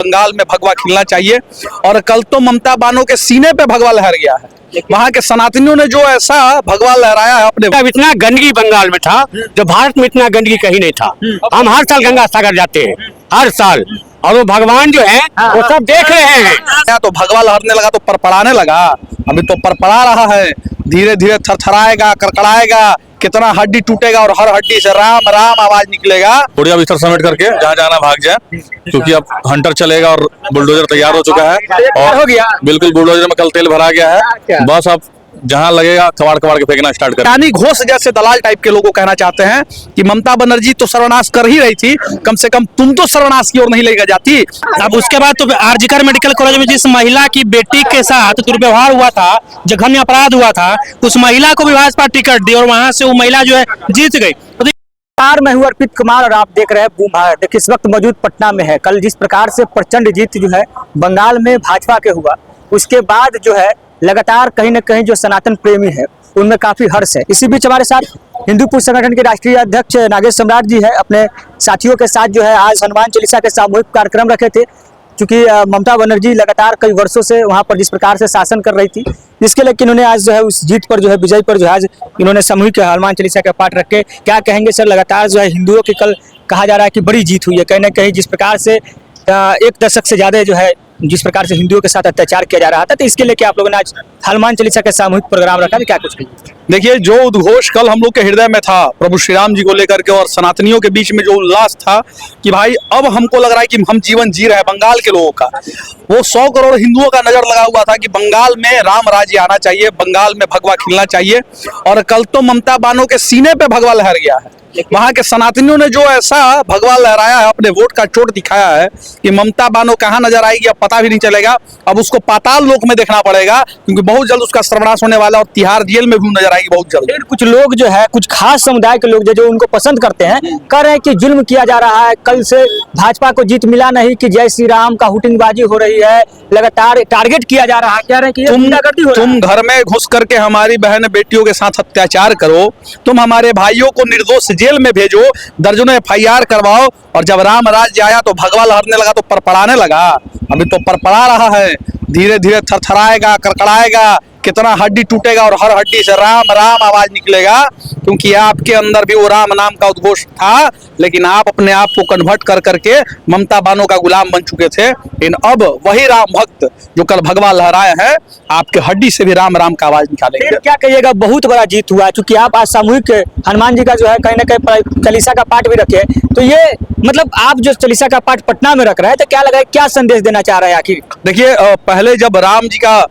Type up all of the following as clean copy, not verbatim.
बंगाल में भगवा खिलना चाहिए। और कल तो ममता बानो के सीने पे भगवा लहर गया है। वहाँ के सनातनियों ने जो ऐसा भगवा लहराया है अपने, अब इतना गंदगी बंगाल में था जो भारत में इतना गंदगी कहीं नहीं था। हम हर साल गंगा सागर जाते हैं, हर साल, और वो भगवान जो है वो सब देख रहे हैं। तो भगवा लहरने लगा तो परपड़ाने लगा, अभी तो परपड़ा रहा है, धीरे धीरे थरथराएगा, कड़कड़ाएगा, कितना हड्डी टूटेगा और हर हड्डी से राम राम आवाज निकलेगा। थोड़ी अब इधर समेट करके जहाँ जाना भाग जाए, क्योंकि अब हंटर चलेगा और बुलडोजर तैयार हो चुका है और हो गया बिल्कुल बुलडोजर में कल तेल भरा गया है। बस अब जहाँ लगेगा कबाड़ कबाड़ के फेंकना स्टार्ट कर। यानी घोष जैसे दलाल टाइप के लोगों कहना चाहते हैं कि ममता बनर्जी तो सर्वनाश कर ही रही थी, कम से कम तुम तो सर्वनाश की ओर नहीं लेकर जाती। अब उसके बाद तो आरजीकर मेडिकल कॉलेज में जिस महिला की बेटी के साथ दुर्व्यवहार हुआ था, जघन्य अपराध हुआ था, उस महिला को भी भाजपा टिकट दी और वहां से वो महिला जो है जीत गई। मैं हूं अर्पित कुमार और आप देख रहे हैं बूम भारत। देखिए इस वक्त मौजूद पटना में है। कल जिस प्रकार से प्रचंड जीत जो है बंगाल में भाजपा के हुआ, उसके बाद जो है लगातार कहीं न कहीं जो सनातन प्रेमी है उनमें काफी हर्ष है। इसी बीच हमारे साथ हिंदूपुर संगठन के राष्ट्रीय अध्यक्ष नागेश सम्राट जी है, अपने साथियों के साथ जो है आज हनुमान चालीसा के सामूहिक कार्यक्रम रखे थे। क्योंकि ममता बनर्जी लगातार कई वर्षों से वहां पर जिस प्रकार से शासन कर रही थी, इसके लिए इन्होंने आज जो है उस जीत पर जो है विजय पर जो है आज इन्होंने सामूहिक हनुमान चालीसा का पाठ रखे। क्या कहेंगे सर, लगातार जो है हिंदुओं की कल कहा जा रहा है कि बड़ी जीत हुई है, कहीं ना कहीं जिस प्रकार से एक दशक से ज्यादा जो है जिस प्रकार से हिंदुओं के साथ अत्याचार किया जा रहा था, तो इसके लिए क्या आप लोगों ने आज हनुमान चालीसा का सामूहिक प्रोग्राम रखा, क्या कुछ कहिए? देखिए, जो उद्घोष कल हम लोग के हृदय में था प्रभु श्री राम जी को लेकर के और सनातनियों के बीच में जो उल्लास था कि भाई अब हमको लग रहा है कि हम जीवन जी रहे हैं बंगाल के लोगों का, वो 100 करोड़ हिंदुओं का नजर लगा हुआ था कि बंगाल में राम राज्य आना चाहिए, बंगाल में भगवा खिलना चाहिए। और कल तो ममता बानो के सीने पे भगवा लहर गया है। वहाँ के सनातनियों ने जो ऐसा भगवा लहराया है, अपने वोट का चोट दिखाया है कि ममता बानो कहाँ नजर आएगी अब पता भी नहीं चलेगा। अब उसको पाताल लोक में देखना पड़ेगा, क्योंकि बहुत जल्द उसका सर्वनाश होने वाला और तिहाड़ जेल में भी नजर आएगी बहुत जल्द। कुछ लोग जो है, कुछ खास समुदाय के लोग जो उनको पसंद करते हैं, कह रहे हैं कि जुल्म किया जा रहा है, कल से भाजपा को जीत मिला नहीं, कि जय श्री राम का हुटिंगबाजी हो रही है, लगातार टारगेट किया जा रहा है। कह रहे हैं कि तुम घर में घुस करके हमारी बहन बेटियों के साथ अत्याचार करो, तुम हमारे भाइयों को निर्दोष जेल में भेजो, दर्जनों FIR करवाओ, और जब राम राज्य आया तो भगवा लहरने लगा तो परपड़ाने लगा। अभी तो परपड़ा रहा है, धीरे धीरे थरथराएगा, कड़कड़ाएगा, कितना हड्डी टूटेगा और हर हड्डी से राम राम आवाज निकलेगा। क्योंकि आपके अंदर भी वो राम नाम का उद्घोष था, लेकिन आप अपने आप को कन्वर्ट कर करके ममता बानो का गुलाम बन चुके थे। लेकिन अब वही राम भक्त जो कल भगवा लहराए हैं, आपके हड्डी से भी राम राम का आवाज निकालेंगे। क्या कहिएगा, बहुत बड़ा जीत हुआ, क्योंकि आप आज सामूहिक हनुमान जी का जो है कहीं ना कहीं चालीसा का पाठ भी रखे, तो ये मतलब आप जो चालीसा का पाठ पटना में रख रहे हैं, तो क्या लगा है, क्या संदेश देना चाह रहे हैं आखिर? देखिए, पहले जब राम जी का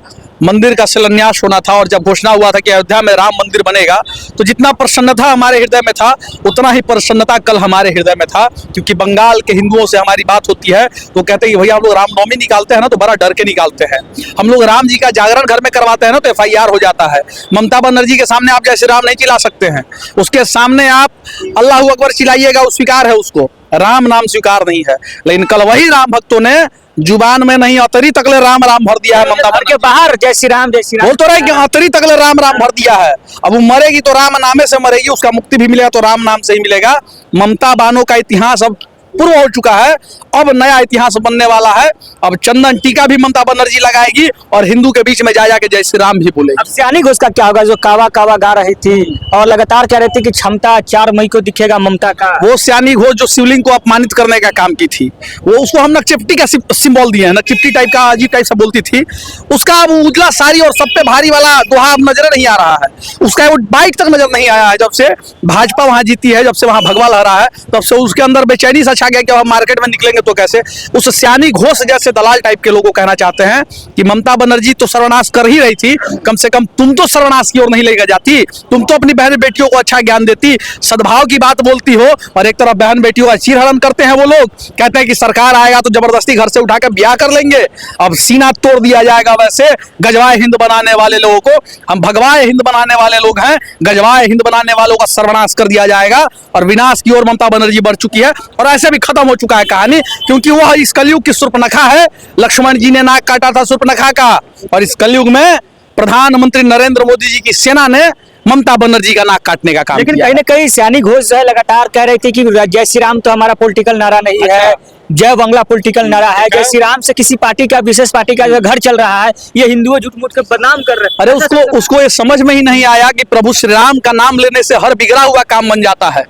मंदिर का शिलान्यास होना था और जब घोषणा हुआ था कि अयोध्या में राम मंदिर बनेगा, तो जितना प्रसन्नता हमारे हृदय में था उतना ही प्रसन्नता कल हमारे हृदय में था। क्योंकि बंगाल के हिंदुओं से हमारी बात होती है तो कहते हैं कि भैया हम लोग रामनवमी निकालते हैं ना तो बड़ा डर के निकालते हैं, हम लोग राम जी का जागरण घर में करवाते हैं ना तो FIR हो जाता है। ममता बनर्जी के सामने आप जैसे राम नहीं चिल्ला सकते हैं, उसके सामने आप अल्लाह अकबर चिल्लाइएगा, वो स्वीकार है, उसको राम नाम स्वीकार नहीं है। लेकिन कल वही राम भक्तों ने जुबान में नहीं अतरी तकले राम राम भर दिया है। ममता के बाहर जय श्री राम बोल तो रहे कि अतरी तकले राम राम भर दिया है। अब वो मरेगी तो राम नामे से मरेगी, उसका मुक्ति भी मिलेगा तो राम नाम से ही मिलेगा। ममता बानो का इतिहास अब पूर्व हो चुका है, अब नया इतिहास बनने वाला है। अब चंदन टीका भी ममता बनर्जी लगाएगी और हिंदू के बीच में जा जाके जय श्री राम भी बोलेगी। अब सियानी घोष का क्या होगा, जो कावा कावा गा रही थी और लगातार कह रही थी कि क्षमता 4 मई को दिखेगा ममता का? वो सियानी घोष जो शिवलिंग को अपमानित करने का काम की थी, वो उसको हम नकचिप्टी का सिंबल दिए हैं, नकचिप्टी टाइप का अजीब टाइप सा बोलती थी, उसका वो उजला साड़ी और सब पे भारी वाला दोहा अब नजर नहीं आ रहा है, उसका वो बाइक तक नजर नहीं आया है। जब से भाजपा वहां जीती है, जब से वहां भगवा लहरा है, तब से उसके अंदर बेचैनी सा छा गया कि अब मार्केट में निकलेंगे तो कैसे। उस सियानी घोष जैसे दलाल टाइप के लोगों कहना चाहते हैं कि ममता बनर्जी तो सर्वनाश कर ही रही थी, कम से कम तुम तो सर्वनाश की ओर नहीं लेकर जाती, तुम तो अपनी बहन बेटियों को अच्छा ज्ञान देती, सद्भाव की बात बोलती हो, और एक तरफ बहन बेटियों का चीरहरण करते हैं वो लोग, कहते हैं कि सरकार आएगा तो जबरदस्ती घर से उठाकर ब्याह कर लेंगे, अब सीना तोड़ दिया जाएगा। वैसे गजवाए हिंद बनाने वाले लोगों को, हम भगवाए हिंद बनाने वाले लोग हैं, गजवाए हिंद बनाने वालों का सर्वनाश कर दिया जाएगा और विनाश की ओर ममता बनर्जी बढ़ चुकी है। और ऐसे भी खत्म हो चुका है कहानी, क्योंकि वह इस कलयुग की शूर्पणखा है। लक्ष्मण जी ने नाक काटा था शूर्पणखा का, और इस कलयुग में प्रधानमंत्री नरेंद्र मोदी जी की सेना ने ममता बनर्जी का नाक काटने का काम लेकिन किया कहीं ना कहीं सैनी घोष जो है लगातार कह रही थी कि जय श्री राम तो हमारा पॉलिटिकल नारा नहीं है, जय बंगला पॉलिटिकल नारा है, जय श्री राम से किसी पार्टी का विशेष पार्टी का जो घर चल रहा है, ये हिंदुओं झूठ मूठ के बदनाम कर रहे हैं। अरे उसको ये समझ में ही नहीं आया कि प्रभु श्री राम का नाम लेने से हर बिगड़ा हुआ काम बन जाता है।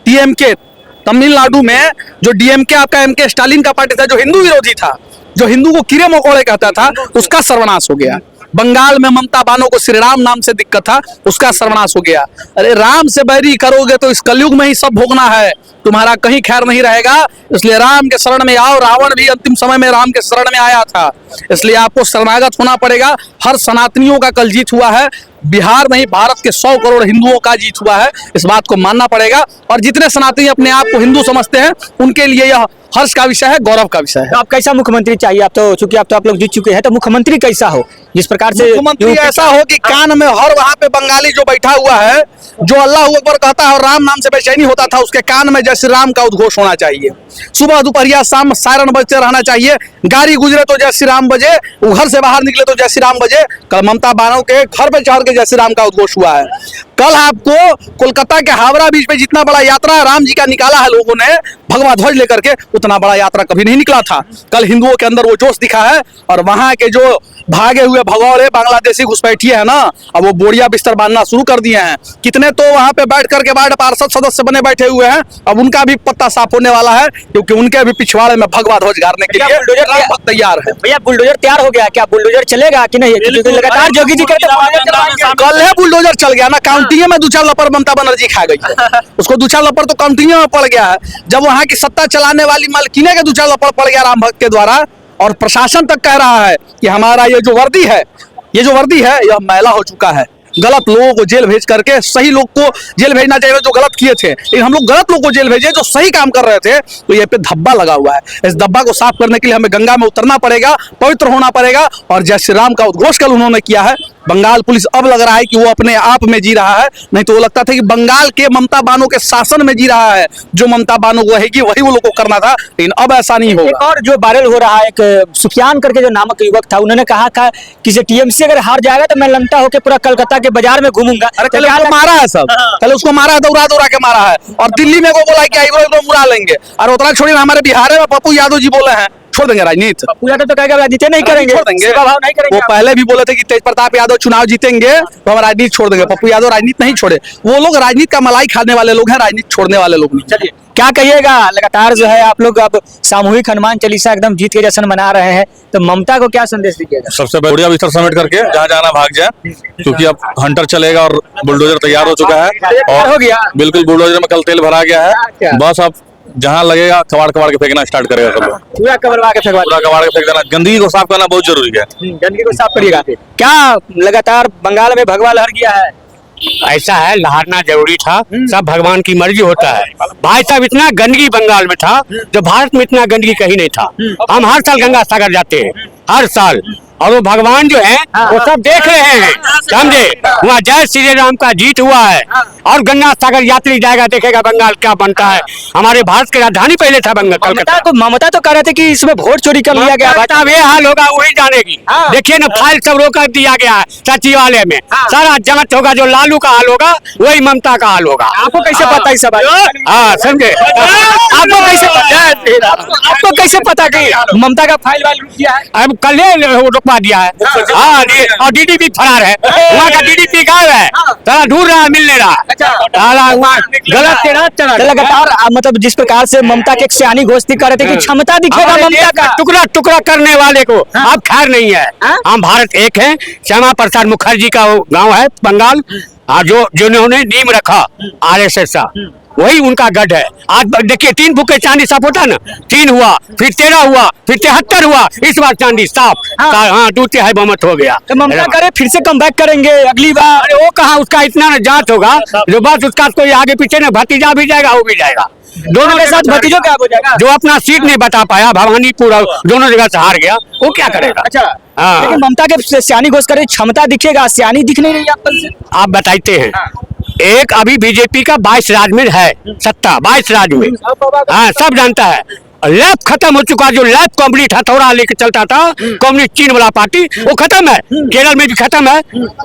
टीएमके तमिलनाडु में जो डीएमके आपका एमके स्टालिन का पार्टी था, जो हिंदू विरोधी था, जो हिंदू को कीड़े मकोड़े कहता था, उसका सर्वनाश हो गया। बंगाल में ममता बानो को श्री राम नाम से दिक्कत था, उसका सर्वनाश हो गया। अरे राम से बैरी करोगे तो इस कलयुग में ही सब भोगना है, तुम्हारा कहीं खैर नहीं रहेगा। इसलिए राम के शरण में आओ। रावण भी अंतिम समय में राम के शरण में आया था, इसलिए आपको शरणागत होना पड़ेगा। हर सनातनियों का कल जीत हुआ है, बिहार नहीं भारत के 100 करोड़ हिंदुओं का जीत हुआ है, इस बात को मानना पड़ेगा। और जितने सनातनी अपने आप को हिंदू समझते हैं, उनके लिए यह हर्ष का विषय है, गौरव का विषय है। तो आप कैसा मुख्यमंत्री चाहिए? आप तो चूंकि आप लोग जीत चुके हैं, तो मुख्यमंत्री कैसा हो जिस प्रकार से मुख्यमंत्री ऐसा हो कि कान में हर वहां पे बंगाली जो बैठा हुआ है, जो अल्लाह अकबर कहता है और राम नाम से बेचैनी होता था, उसके कान में जय श्री राम का उद्घोष होना चाहिए। सुबह दोपहरिया शाम सायरन बजते रहना चाहिए। गाड़ी गुजरे तो जय श्री राम बजे, वो घर से बाहर निकले तो जय श्री राम बजे। कल ममता बानो के घर पे चढ़ के जय श्री राम का उद्घोष हुआ है। कल आपको कोलकाता के हावड़ा बीच पे जितना बड़ा यात्रा राम जी का निकाला है लोगों ने भगवा ध्वज लेकर के, उतना बड़ा यात्रा कभी नहीं निकला था। कल हिंदुओं के अंदर वो जोश दिखा है। और वहां के जो भागे हुए भगौड़े बांग्लादेशी घुसपैठिए है ना, अब वो बोरिया बिस्तर बांधना शुरू कर दिए हैं। कितने तो वहां पे बैठ करके वार्ड पार्षद सदस्य बने बैठे हुए हैं, अब उनका भी पत्ता साफ होने वाला है, क्योंकि उनके भी पिछवाड़े में भगवा ध्वज गाड़ने के लिए बुलडोजर तैयार है। भैया बुलडोजर तैयार हो गया क्या? बुलडोजर चलेगा कि नहीं? क्योंकि लगातार जोगी जी कहते हैं कल है बुलडोजर चल गया ना, काउंटिंग में 2-4 लपर ममता बनर्जी खा गई। उसको 2-4 लपर तो काउंटिंग में पड़ गया है। जब वहां की सत्ता चलाने वाली मालकिने के 2-4 लपर पड़ गया राम भक्त के द्वारा, और प्रशासन तक कह रहा है कि हमारा ये जो वर्दी है, यह मैला हो चुका है। गलत लोगों को जेल भेज करके सही लोग को जेल भेजना चाहिए जो गलत किए थे, लेकिन हम लोग गलत लोग को जेल भेजे जो सही काम कर रहे थे, तो ये पे धब्बा लगा हुआ है। इस धब्बा को साफ करने के लिए हमें गंगा में उतरना पड़ेगा, पवित्र होना पड़ेगा। और जय श्री राम का उद्घोष कल उन्होंने किया है। बंगाल पुलिस अब लग रहा है कि वो अपने आप में जी रहा है, नहीं तो वो लगता था कि बंगाल के ममता बानो के शासन में जी रहा है। जो ममता बानो रहेगी वही वो लोग को करना था, लेकिन अब ऐसा नहीं होगा। एक और जो वायरल हो रहा है, एक सुफियान करके जो नामक युवक था, उन्होंने कहा था कि टीएमसी अगर हार जाएगा तो मैं लंगटा होकर पूरा कलकत्ता के बाजार में घूमूंगा। अरे कल उसको मारा है सब, कल उसको मारा है, दौड़ा के मारा है। और दिल्ली में को बोला कि आईब्रो मुड़ा लेंगे। और उतना छोड़िए, हमारे बिहार में पप्पू यादव जी बोले हैं छोड़ देंगे राजनीति। पप्पू यादव तो कहेगा राजनीति नहीं करेंगे, छोड़ देंगे, नहीं करेंगे। वो पहले भी बोले थे कि तेज प्रताप यादव चुनाव जीतेंगे तो हम राजनीति छोड़ देंगे। पप्पू यादव राजनीति नहीं छोड़े, वो लोग राजनीति का मलाई खाने वाले लोग हैं, राजनीति छोड़ने वाले लोग नहीं। चलिए, क्या कहिएगा? लगातार जो है आप लोग अब सामूहिक हनुमान चालीसा एकदम जीत के जश्न मना रहे हैं, तो ममता को क्या संदेश दीजिएगा? सबसे बढ़िया बिस्तर समेट करके जहाँ जाना भाग जाए, क्योंकि अब हंटर चलेगा और बुलडोजर तैयार हो चुका है। और हो गया बिल्कुल बुलडोजर में कल तेल भरा गया अच्छा। है। बस अब जहाँ लगेगा कबाड़ के फेंकना स्टार्ट करेगा सब लोग। पूरा कबरवा के फेंकवा पूरा कबाड़ के फेंक देना। गंदगी को साफ करना बहुत जरूरी है। गंदगी को साफ करिएगा। क्या लगातार बंगाल में भगवा लहर गया है? ऐसा है, लहारना जरूरी था, सब भगवान की मर्जी होता है। भाई साहब, इतना गंदगी बंगाल में था जो भारत में इतना गंदगी कहीं नहीं था। हम हर साल गंगा सागर जाते हैं, हर साल, और वो भगवान जो है वो सब देख रहे हैं, समझे? वहाँ जय श्री राम का जीत हुआ है, और गंगा सागर यात्री जाएगा, देखेगा बंगाल क्या बनता है। हमारे भारत की राजधानी पहले था बंगाल, कलकत्ता। ममता तो कह रहे थे कि इसमें वोट चोरी कर लिया गया। अब ये हाल होगा वही जानेगी। देखिए ना, फाइल सब रोक दिया गया है सचिवालय में, सारा जांच होगा। जो लालू का हाल होगा वही ममता का हाल होगा। आपको कैसे पता है सब? हाँ, समझे? आपको कैसे पता कि ममता का फाइल वाइल रुक गया है? अब कल रुकवा दिया है। हाँ, और डीडीपी फरार है, वहाँ का डीडीपी गायब है, सारा ढूंढ रहा है, मिल नहीं रहा। गलत लगातार मतलब जिस प्रकार से ममता के एक सियानी घोषणा कर रहे थे कि क्षमता दिखेगा ममता का, टुकड़ा टुकड़ा करने वाले को अब खैर नहीं है। हम भारत एक है। श्यामा प्रसाद मुखर्जी का गांव है बंगाल, जो जिन्होंने नींव रखा आरएसएस का, वही उनका गढ़ है। आज देखिए, 3 फुके चांदी साफ होता ना, 3 हुआ, फिर 13 हुआ, फिर 73 हुआ, इस बार चांदी साफ। हाँ, 2/3 बहुमत हो गया। तो ममता करे फिर से कमबैक करेंगे अगली बार। अरे वो कहा, उसका इतना ना जांच होगा जो बस उसका कोई आगे पीछे ना भतीजा भी जाएगा, वो भी जाएगा। दोनों के साथ भतीजों क्या हो जाएगा? जो अपना सीट नहीं बता पाया, भवानीपुर दोनों जगह से हार गया, वो क्या करेगा? अच्छा, लेकिन ममता के सियानी घोष करे क्षमता दिखेगा, सियानी दिख नहीं रही आप बताते हैं। एक अभी बीजेपी का 22 राज्य में है सत्ता, 22 राज्य में। हाँ, सब जानता है। लैब खत्म हो चुका। जो लैब कम्युनिस्ट हथौड़ा लेके चलता था, कम्युनिस्ट चीन वाला पार्टी, वो खत्म है। केरल में भी खत्म है,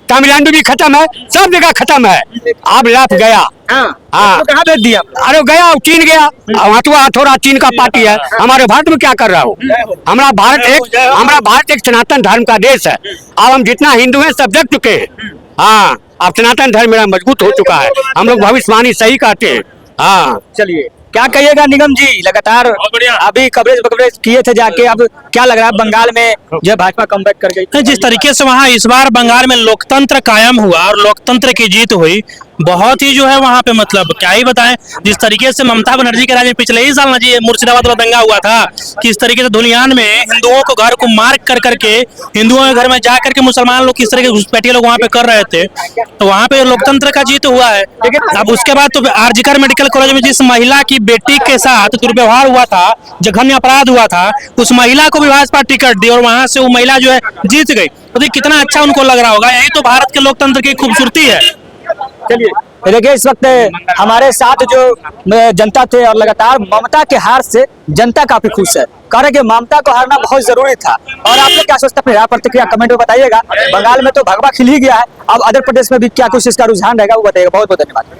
तमिलनाडु में भी खत्म है, सब जगह खत्म है। अब लैब गया। हाँ, कहाँ भेज दिया? अरे गया, चीन गया। हथुआ हथौड़ा चीन का पार्टी है। हमारे भारत में क्या कर रहा हो? हमारा भारत एक सनातन धर्म का देश है। अब हम जितना हिंदू हैं सब जग चुके हैं। हाँ, अब सनातन धर्म मेरा मजबूत हो चुका है। हम लोग भविष्यवाणी सही कहते हैं। हाँ, चलिए, क्या कहिएगा निगम जी? लगातार अभी कवरेज किए थे जाके, अब क्या लग रहा है बंगाल में जो भाजपा कमबैक कर गई? जिस तरीके से वहाँ इस बार बंगाल में लोकतंत्र कायम हुआ और लोकतंत्र की जीत हुई, बहुत ही जो है वहाँ पे मतलब क्या ही बताएं। जिस तरीके से ममता बनर्जी के राज में पिछले ही साल ना जी मुर्शिदाबाद वाला दंगा हुआ था, किस तरीके से धुलियान में हिंदुओं को घर को मार कर करके, हिंदुओं के घर में जा करके मुसलमान लोग किस तरह के घुसपैठिए लोग वहाँ पे कर रहे थे, तो वहाँ पे लोकतंत्र का जीत हुआ है। लेकिन अब उसके बाद तो आरजीकर मेडिकल कॉलेज में जिस महिला की बेटी के साथ दुर्व्यवहार हुआ था, जघन्य अपराध हुआ था, उस महिला को भी भाजपा टिकट दी और वहां से वो महिला जो है जीत गई। तो कितना अच्छा उनको लग रहा होगा। यही तो भारत के लोकतंत्र की खूबसूरती है। चलिए, देखिए इस वक्त हमारे साथ जो जनता थे और लगातार ममता के हार से जनता काफी खुश है। कह रहे कि ममता को हारना बहुत जरूरी था। और आप लोग क्या सोचते हैं? अपनी राय प्रतिक्रिया कमेंट में बताइएगा। बंगाल में तो भगवा खिल ही गया है, अब अदर प्रदेश में भी क्या कुछ इसका रुझान रहेगा वो बताइएगा। बहुत बहुत धन्यवाद।